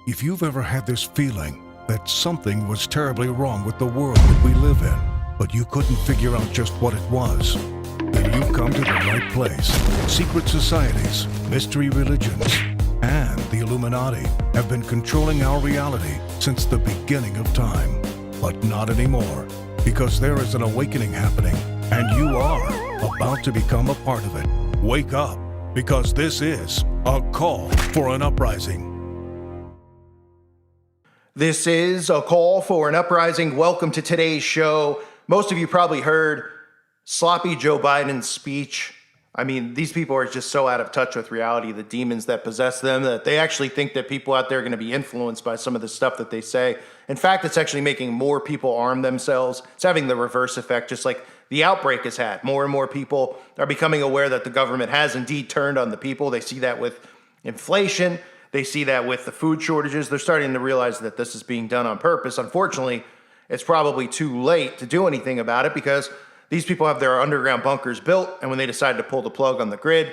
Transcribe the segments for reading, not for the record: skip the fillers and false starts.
If you've ever had this feeling that something was terribly wrong with the world that we live in, but you couldn't figure out just what it was, then you've come to the right place. Secret societies, mystery religions, and the Illuminati have been controlling our reality since the beginning of time. But not anymore, because there is an awakening happening, and you are about to become a part of it. Wake up, because this is a call for an uprising. This is a call for an uprising. Welcome to today's show. Most of you probably heard sloppy Joe Biden's speech. I mean, these people are just so out of touch with reality, the demons that possess them, that they actually think that people out there are going to be influenced by some of the stuff that they say. In fact, it's actually making more people arm themselves. It's having the reverse effect, just like the outbreak has had. More and more people are becoming aware that the government has indeed turned on the people. They see that with inflation. They see that with the food shortages. They're starting to realize that this is being done on purpose. Unfortunately, it's probably too late to do anything about it because these people have their underground bunkers built, and when they decide to pull the plug on the grid,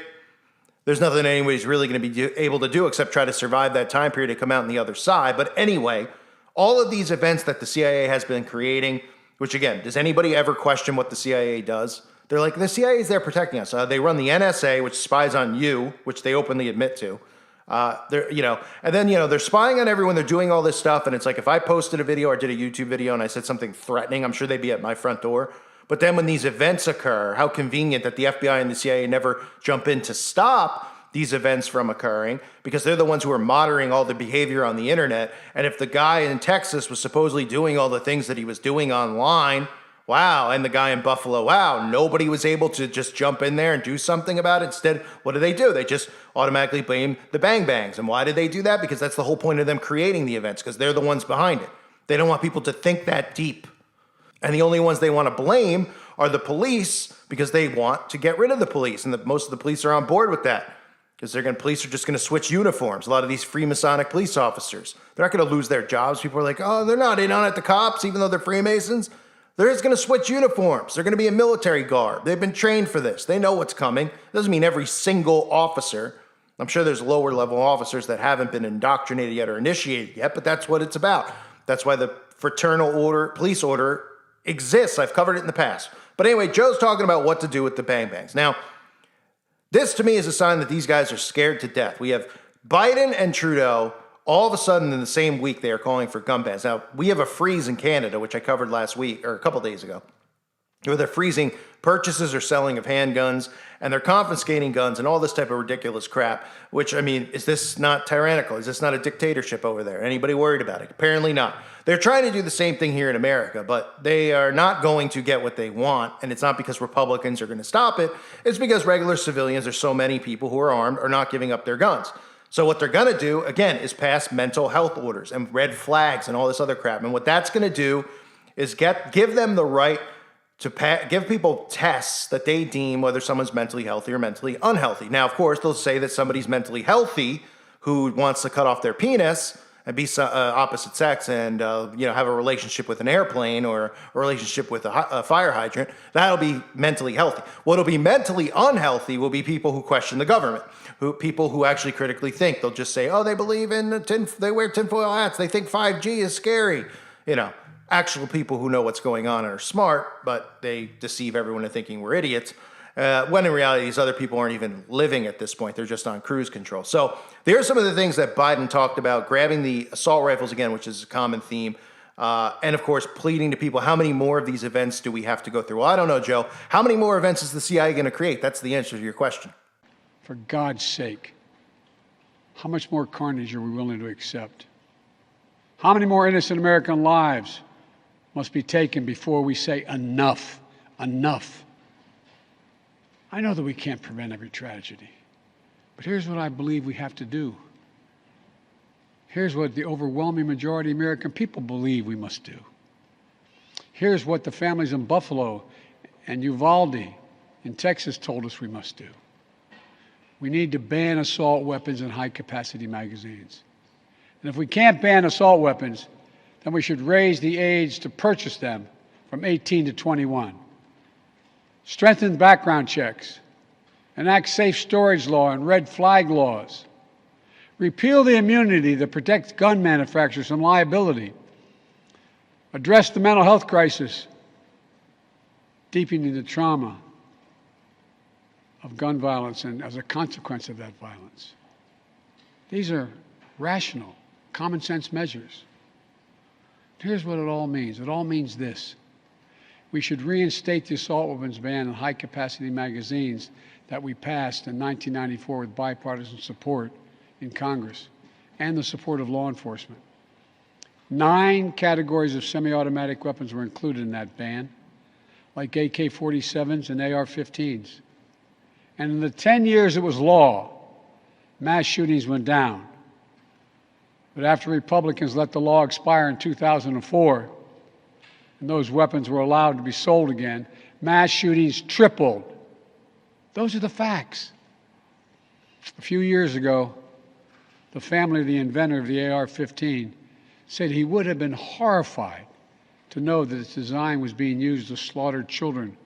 there's nothing anybody's really going to be able to do except try to survive that time period and come out on the other side. But anyway, all of these events that the CIA has been creating, which again, does anybody ever question what the CIA does? They're like, the CIA is there protecting us. They run the NSA, which spies on you, which they openly admit to. And then, they're spying on everyone. They're doing all this stuff. And it's like, if I posted a video or did a YouTube video and I said something threatening, I'm sure they'd be at my front door. But then when these events occur, how convenient that the FBI and the CIA never jump in to stop these events from occurring, because they're the ones who are monitoring all the behavior on the internet. And if the guy in Texas was supposedly doing all the things that he was doing online, wow, and the guy in Buffalo, wow, nobody was able to just jump in there and do something about it. Instead, what do? They just automatically blame the Bang Bangs. And why did they do that? Because that's the whole point of them creating the events, because they're the ones behind it. They don't want people to think that deep. And the only ones they want to blame are the police, because they want to get rid of the police. And most of the police are on board with that, because police are just going to switch uniforms. A lot of these Freemasonic police officers, they're not going to lose their jobs. People are like, oh, they're not in on it, the cops, even though they're Freemasons. They're just going to switch uniforms. They're going to be in military garb. They've been trained for this. They know what's coming. It doesn't mean every single officer. I'm sure there's lower level officers that haven't been indoctrinated yet or initiated yet, but that's what it's about. That's why the fraternal order, police order exists. I've covered it in the past. But anyway, Joe's talking about what to do with the Bang Bangs. Now, this to me is a sign that these guys are scared to death. We have Biden and Trudeau. All of a sudden, in the same week, they are calling for gun bans. Now, we have a freeze in Canada, which I covered last week, or a couple days ago, where they're freezing purchases or selling of handguns, and they're confiscating guns and all this type of ridiculous crap, which, I mean, is this not tyrannical? Is this not a dictatorship over there? Anybody worried about it? Apparently not. They're trying to do the same thing here in America, but they are not going to get what they want, and it's not because Republicans are going to stop it. It's because regular civilians, there's so many people who are armed, are not giving up their guns. So what they're going to do, again, is pass mental health orders and red flags and all this other crap. And what that's going to do is give them the right to give people tests that they deem whether someone's mentally healthy or mentally unhealthy. Now, of course, they'll say that somebody's mentally healthy who wants to cut off their penis and be opposite sex and have a relationship with an airplane or a relationship with a fire hydrant. That'll be mentally healthy. What'll be mentally unhealthy will be people who question the government. People who actually critically think. They'll just say, oh, they believe in they wear tinfoil hats. They think 5G is scary. Actual people who know what's going on and are smart, but they deceive everyone into thinking we're idiots. When in reality, these other people aren't even living at this point. They're just on cruise control. So there's some of the things that Biden talked about, grabbing the assault rifles again, which is a common theme. And of course, pleading to people, how many more of these events do we have to go through? Well, I don't know, Joe. How many more events is the CIA going to create? That's the answer to your question. For God's sake, how much more carnage are we willing to accept? How many more innocent American lives must be taken before we say enough, enough? I know that we can't prevent every tragedy, but here's what I believe we have to do. Here's what the overwhelming majority of American people believe we must do. Here's what the families in Buffalo and Uvalde in Texas told us we must do. We need to ban assault weapons and high-capacity magazines. And if we can't ban assault weapons, then we should raise the age to purchase them from 18 to 21. Strengthen background checks, enact safe storage law and red flag laws. Repeal the immunity that protects gun manufacturers from liability. Address the mental health crisis, deepening the trauma of gun violence and as a consequence of that violence. These are rational, common sense measures. Here's what it all means. It all means this. We should reinstate the assault weapons ban on high-capacity magazines that we passed in 1994 with bipartisan support in Congress and the support of law enforcement. 9 categories of semi-automatic weapons were included in that ban, like AK-47s and AR-15s. And in the 10 years it was law, mass shootings went down. But after Republicans let the law expire in 2004, and those weapons were allowed to be sold again, mass shootings tripled. Those are the facts. A few years ago, the family of the inventor of the AR-15 said he would have been horrified to know that its design was being used to slaughter children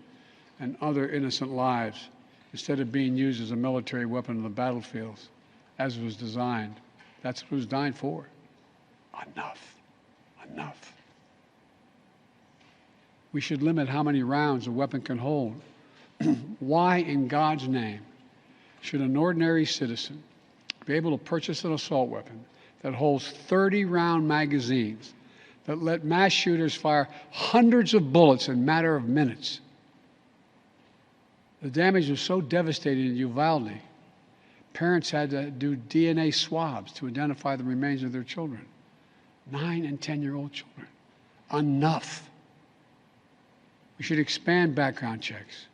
and other innocent lives instead of being used as a military weapon on the battlefields as it was designed. That's what it was designed for. Enough. Enough. We should limit how many rounds a weapon can hold. Why in God's name should an ordinary citizen be able to purchase an assault weapon that holds 30-round magazines that let mass shooters fire hundreds of bullets in a matter of minutes? The damage was so devastating in Uvalde, parents had to do DNA swabs to identify the remains of their children. 9 and 10-year-old children. Enough. We should expand background checks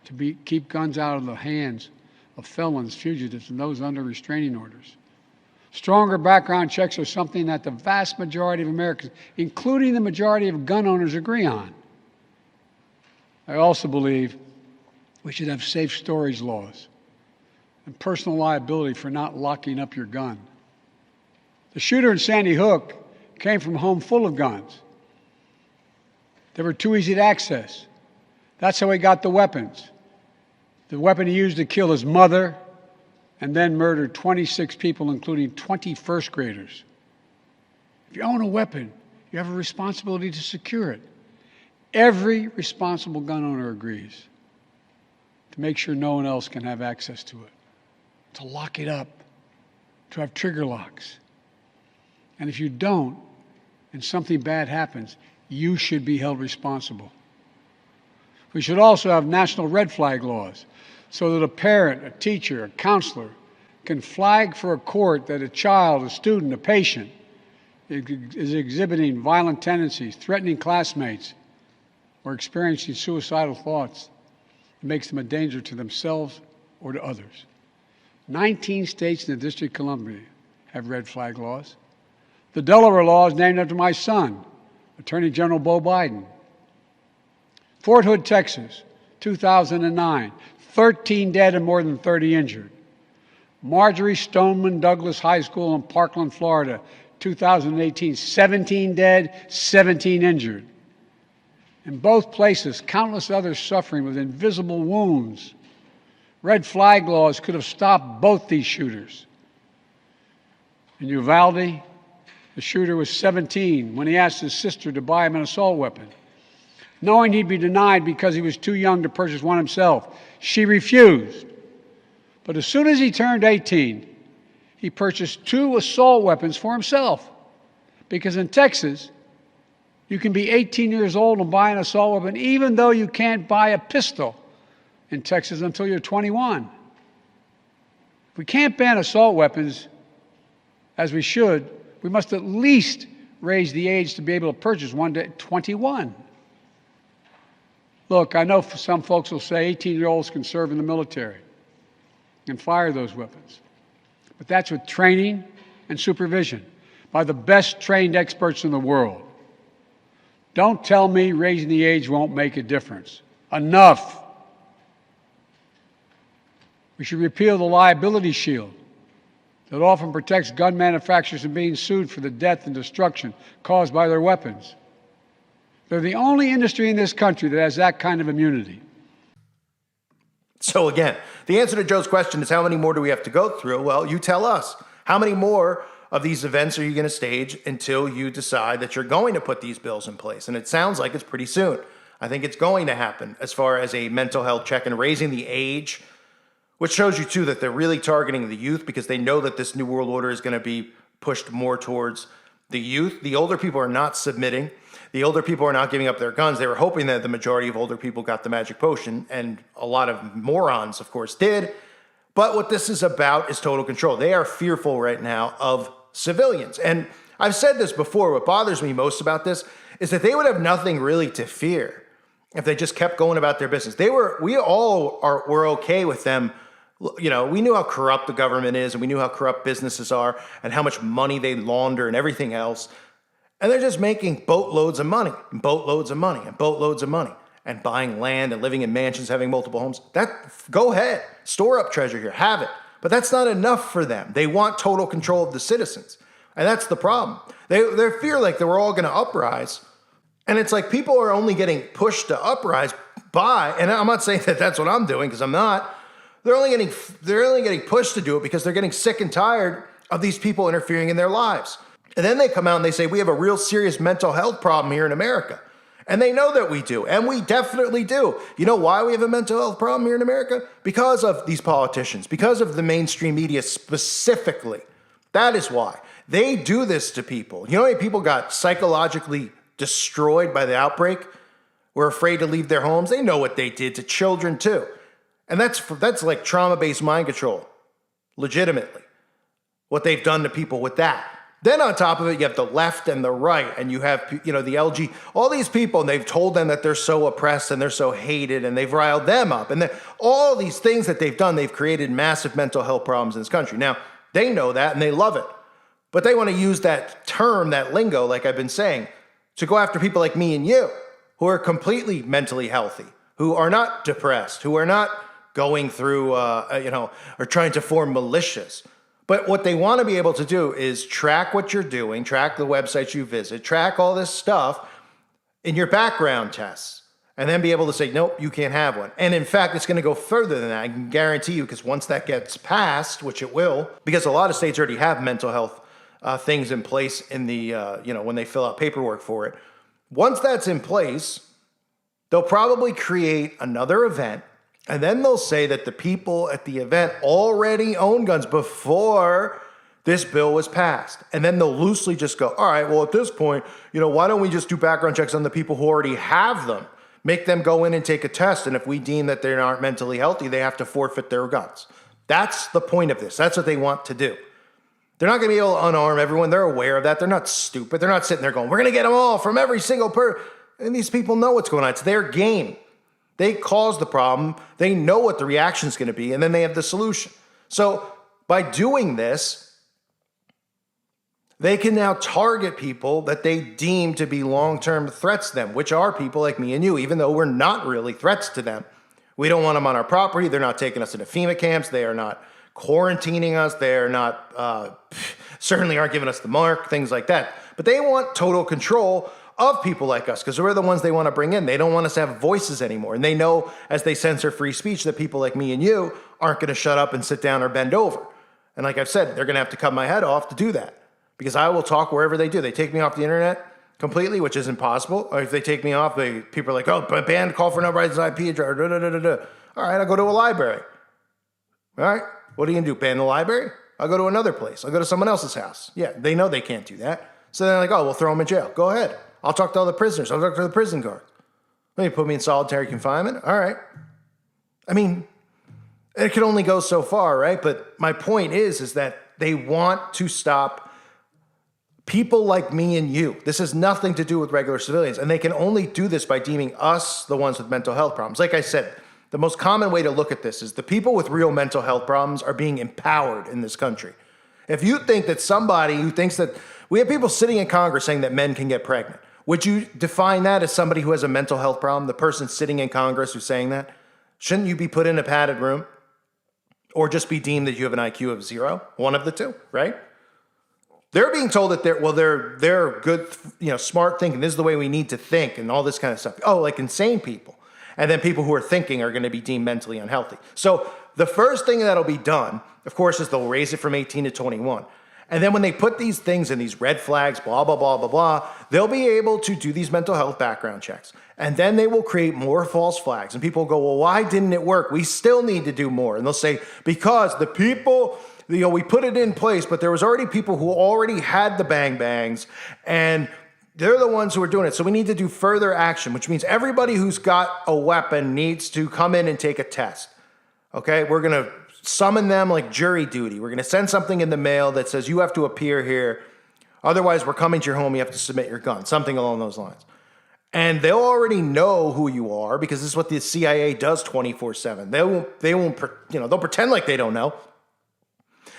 to keep guns out of the hands of felons, fugitives, and those under restraining orders. Stronger background checks are something that the vast majority of Americans, including the majority of gun owners, agree on. I also believe we should have safe storage laws and personal liability for not locking up your gun. The shooter in Sandy Hook came from a home full of guns. They were too easy to access. That's how he got the weapons. The weapon he used to kill his mother and then murdered 26 people, including 20 first graders. If you own a weapon, you have a responsibility to secure it. Every responsible gun owner agrees to make sure no one else can have access to it, to lock it up, to have trigger locks. And if you don't, and something bad happens, you should be held responsible. We should also have national red flag laws so that a parent, a teacher, a counselor can flag for a court that a child, a student, a patient is exhibiting violent tendencies, threatening classmates, or experiencing suicidal thoughts. It makes them a danger to themselves or to others. 19 states in the District of Columbia have red flag laws. The Delaware law is named after my son, Attorney General Beau Biden. Fort Hood, Texas, 2009, 13 dead and more than 30 injured. Marjorie Stoneman Douglas High School in Parkland, Florida, 2018, 17 dead, 17 injured. In both places, countless others suffering with invisible wounds. Red flag laws could have stopped both these shooters. In Uvalde, the shooter was 17 when he asked his sister to buy him an assault weapon. Knowing he'd be denied because he was too young to purchase one himself, she refused. But as soon as he turned 18, he purchased 2 assault weapons for himself. Because in Texas, you can be 18 years old and buy an assault weapon even though you can't buy a pistol in Texas until you're 21. If we can't ban assault weapons, as we should, we must at least raise the age to be able to purchase one to 21. Look, I know some folks will say 18-year-olds can serve in the military and fire those weapons. But that's with training and supervision by the best trained experts in the world. Don't tell me raising the age won't make a difference. Enough. We should repeal the liability shield that often protects gun manufacturers from being sued for the death and destruction caused by their weapons. They're the only industry in this country that has that kind of immunity. So again, the answer to Joe's question is how many more do we have to go through? Well, you tell us. How many more of these events are you going to stage until you decide that you're going to put these bills in place? And it sounds like it's pretty soon. I think it's going to happen as far as a mental health check and raising the age, which shows you too that they're really targeting the youth because they know that this new world order is going to be pushed more towards the youth. The older people are not submitting. The older people are not giving up their guns. They were hoping that the majority of older people got the magic potion, and a lot of morons, of course, did. But what this is about is total control. They are fearful right now of civilians. And I've said this before, what bothers me most about this is that they would have nothing really to fear if they just kept going about their business. We're okay with them. You know, we knew how corrupt the government is, and we knew how corrupt businesses are, and how much money they launder and everything else. And they're just making boatloads of money, and boatloads of money, and boatloads of money, and buying land and living in mansions, having multiple homes. Go ahead, store up treasure here, have it. But that's not enough for them. They want total control of the citizens. And that's the problem. They fear like that we're all going to uprise. And it's like people are only getting pushed to uprise by, and I'm not saying that that's what I'm doing because I'm not. They're only getting pushed to do it because they're getting sick and tired of these people interfering in their lives. And then they come out and they say, we have a real serious mental health problem here in America. And they know that we do. And we definitely do. You know why we have a mental health problem here in America? Because of these politicians, because of the mainstream media specifically. That is why. They do this to people. You know how many people got psychologically destroyed by the outbreak? Were afraid to leave their homes? They know what they did to children too. And that's like trauma-based mind control, legitimately. What they've done to people with that. Then on top of it, you have the left and the right, and you have, the LG, all these people, and they've told them that they're so oppressed and they're so hated, and they've riled them up. And all these things that they've done, they've created massive mental health problems in this country. Now, they know that and they love it. But they want to use that term, that lingo, like I've been saying, to go after people like me and you, who are completely mentally healthy, who are not depressed, who are not going through, or trying to form militias. But what they want to be able to do is track what you're doing, track the websites you visit, track all this stuff in your background tests, and then be able to say, nope, you can't have one. And in fact, it's going to go further than that. I can guarantee you, because once that gets passed, which it will, because a lot of states already have mental health things in place in the, when they fill out paperwork for it. Once that's in place, they'll probably create another event. And then they'll say that the people at the event already own guns before this bill was passed. And then they'll loosely just go, all right, well, at this point, why don't we just do background checks on the people who already have them? Make them go in and take a test. And if we deem that they aren't mentally healthy, they have to forfeit their guns. That's the point of this. That's what they want to do. They're not going to be able to unarm everyone. They're aware of that. They're not stupid. They're not sitting there going, we're going to get them all from every single person. And these people know what's going on. It's their game. They caused the problem. They know what the reaction is going to be, and then they have the solution. So by doing this, they can now target people that they deem to be long-term threats to them, which are people like me and you, even though we're not really threats to them. We don't want them on our property. They're not taking us into FEMA camps. They are not quarantining us. They are not, certainly aren't giving us the mark, things like that. But they want total control of people like us, because we're the ones they want to bring in. They don't want us to have voices anymore. And they know, as they censor free speech, that people like me and you aren't going to shut up and sit down or bend over. And like I've said, they're going to have to cut my head off to do that, because I will talk wherever they do. They take me off the internet completely, which is impossible. Or if they take me off, people are like, oh, ban, call for an uprising IP address. All right, I'll go to a library. All right, what are you going to do, ban the library? I'll go to another place. I'll go to someone else's house. Yeah, they know they can't do that. So they're like, oh, we'll throw them in jail. Go ahead. I'll talk to all the prisoners. I'll talk to the prison guards. Maybe put me in solitary confinement. All right. I mean, it can only go so far, right? But my point is that they want to stop people like me and you. This has nothing to do with regular civilians. And they can only do this by deeming us the ones with mental health problems. Like I said, the most common way to look at this is the people with real mental health problems are being empowered in this country. If you think that somebody who thinks that we have people sitting in Congress saying that men can get pregnant, would you define that as somebody who has a mental health problem? The person sitting in Congress who's saying that? Shouldn't you be put in a padded room? Or just be deemed that you have an IQ of 0? One of the two, right? They're being told that they're good, smart thinking. This is the way we need to think and all this kind of stuff. Oh, like insane people. And then people who are thinking are going to be deemed mentally unhealthy. So the first thing that'll be done, of course, is they'll raise it from 18 to 21. And then when they put these things in, these red flags, blah, blah, blah, blah, blah, they'll be able to do these mental health background checks. And then they will create more false flags. And people go, well, why didn't it work? We still need to do more. And they'll say, because the people, we put it in place, but there was already people who already had the bang bangs, and they're the ones who are doing it. So we need to do further action, which means everybody who's got a weapon needs to come in and take a test. Okay, we're going to summon them like jury duty. We're going to send something in the mail that says you have to appear here. Otherwise, we're coming to your home. You have to submit your gun, something along those lines. And they'll already know who you are because this is what the CIA does 24/7. They won't, they'll pretend like they don't know.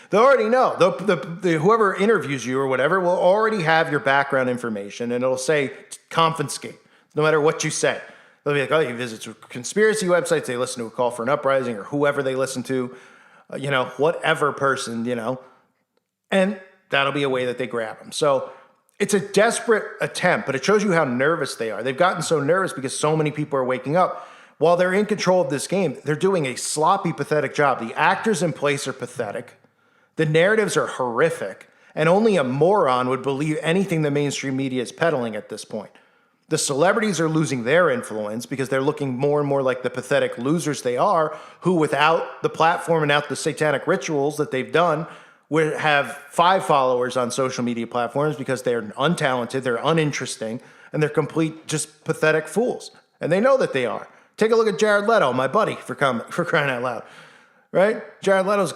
They already know. Whoever interviews you or whatever will already have your background information, and it'll say confiscate, no matter what you say. They'll be like, oh, he visits conspiracy websites, they listen to a call for an uprising, or whoever they listen to, whatever person, and that'll be a way that they grab them. So it's a desperate attempt, but it shows you how nervous they are. They've gotten so nervous because so many people are waking up. While they're in control of this game, they're doing a sloppy, pathetic job. The actors in place are pathetic. The narratives are horrific, and only a moron would believe anything the mainstream media is peddling at this point. The celebrities are losing their influence because they're looking more and more like the pathetic losers they are, who without the platform and without the satanic rituals that they've done would have 5 followers on social media platforms because they're untalented, they're uninteresting, and they're complete just pathetic fools. And they know that they are. Take a look at Jared Leto, my buddy, for crying out loud. Right? Jared Leto's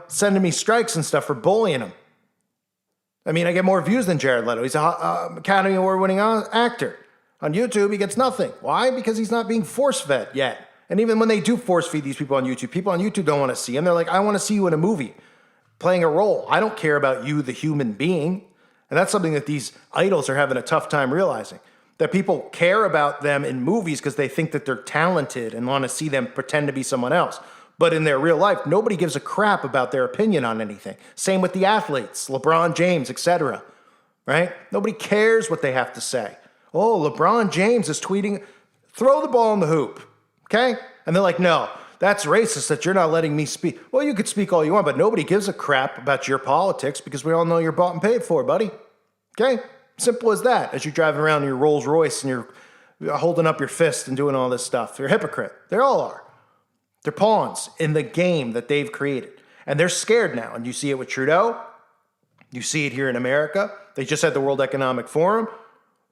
sending me strikes and stuff for bullying him. I mean, I get more views than Jared Leto. He's an Academy Award-winning actor. On YouTube, he gets nothing. Why? Because he's not being force-fed yet. And even when they do force-feed these people on YouTube don't want to see him. They're like, I want to see you in a movie, playing a role. I don't care about you, the human being. And that's something that these idols are having a tough time realizing. That people care about them in movies because they think that they're talented and want to see them pretend to be someone else. But in their real life, nobody gives a crap about their opinion on anything. Same with the athletes, LeBron James, etc. Right? Nobody cares what they have to say. Oh, LeBron James is tweeting, throw the ball in the hoop, okay? And they're like, no, that's racist that you're not letting me speak. Well, you could speak all you want, but nobody gives a crap about your politics because we all know you're bought and paid for, buddy. Okay? Simple as that. As you're driving around in your Rolls Royce and you're holding up your fist and doing all this stuff. You're a hypocrite. They all are. They're pawns in the game that they've created. And they're scared now. And you see it with Trudeau. You see it here in America. They just had the World Economic Forum.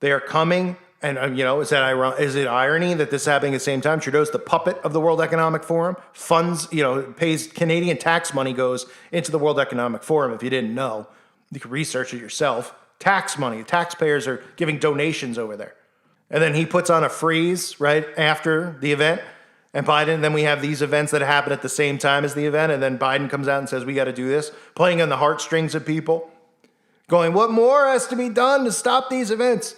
They are coming, and is it irony that this is happening at the same time? Trudeau's the puppet of the World Economic Forum. Funds, pays Canadian tax money goes into the World Economic Forum. If you didn't know, you can research it yourself. Tax money, the taxpayers are giving donations over there. And then he puts on a freeze right after the event. And then we have these events that happen at the same time as the event. And then Biden comes out and says, we got to do this, playing on the heartstrings of people, going, what more has to be done to stop these events?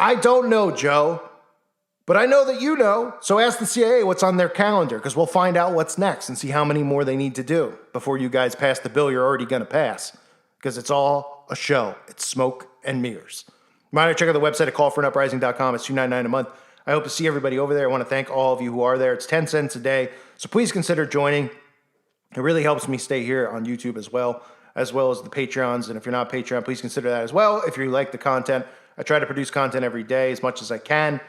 I don't know, Joe, but I know that you know. So ask the CIA what's on their calendar, because we'll find out what's next and see how many more they need to do before you guys pass the bill you're already going to pass, because it's all a show. It's smoke and mirrors. Reminder, check out the website at callforanuprising.com. It's $2.99 a month. I hope to see everybody over there. I want to thank all of you who are there. It's 10 cents a day, so please consider joining. It really helps me stay here on YouTube as well as the Patreons. And if you're not Patreon, please consider that as well if you like the content. I try to produce content every day as much as I can.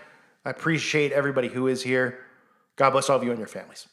I appreciate everybody who is here. God bless all of you and your families.